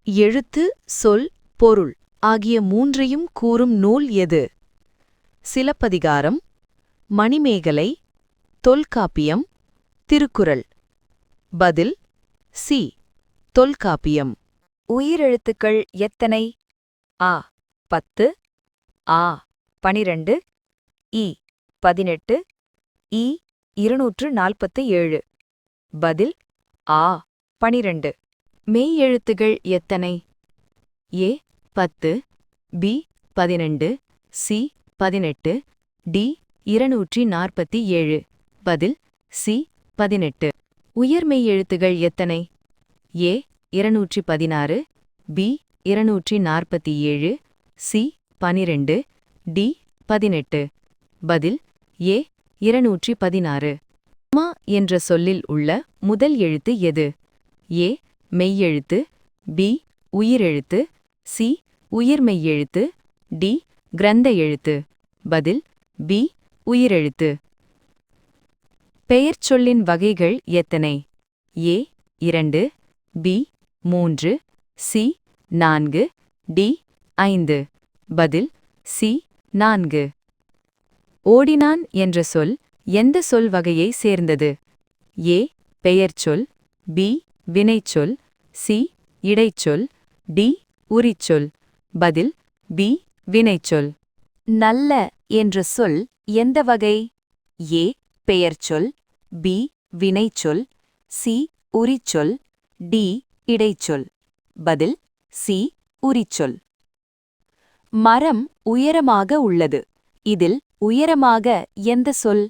எழுத்து, சொல், பொருள் ஆகிய மூன்றையும் கூறும் நூல் எது? சிலப்பதிகாரம், மணிமேகலை, தொல்காப்பியம், திருக்குறள். பதில் சி. தொல்காப்பியம். உயிரெழுத்துக்கள் எத்தனை? ஆ 10, ஆ 12, இ 18, இ 247. பதில் ஆ 12. மெய்யெழுத்துகள் எத்தனை? ஏ 10, பி 12, சி 18, டி 247. பதில் சி 18. உயர்மெய்யெழுத்துகள் எத்தனை? ஏ 216, பி 247, சி 12, டி 18. பதில் ஏ 216. மா என்ற சொல்லில் உள்ள முதல் எழுத்து எது? ஏ மெய்யெழுத்து, பி உயிரெழுத்து, சி உயிர்மெய்யெழுத்து, டி கிரந்த எழுத்து. பதில் பி உயிரெழுத்து. பெயர்ச்சொல்லின் வகைகள் எத்தனை? ஏ 2, பி 3, சி 4, டி 5. பதில் சி 4. ஓடினான் என்ற சொல் எந்த சொல் வகையை சேர்ந்தது? ஏ பெயர்ச்சொல், பி வினைச்சொல், சி இடைச்சொல், டி உரிச்சொல். பதில் பி வினைச்சொல். நல்ல என்ற சொல் எந்த வகை? ஏ பெயர்ச்சொல், பி வினைச்சொல், சி உரிச்சொல், டி இடைச்சொல். பதில் சி உரிச்சொல். மரம் உயரமாக உள்ளது. இதில் உயரமாக எந்த சொல்?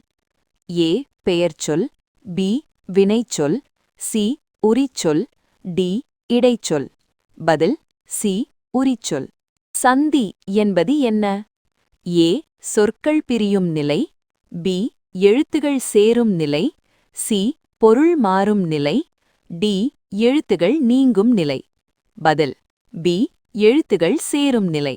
ஏ பெயர்ச்சொல், பி வினைச்சொல், சி உரிச்சொல், டி இடைச்சொல். பதில் சி உரிச்சொல். சந்தி என்பது என்ன? ஏ சொற்கள் பிரியும் நிலை, பி எழுத்துகள் சேரும் நிலை, சி பொருள் மாறும் நிலை, டி எழுத்துகள் நீங்கும் நிலை. பதில் பி எழுத்துகள் சேரும் நிலை.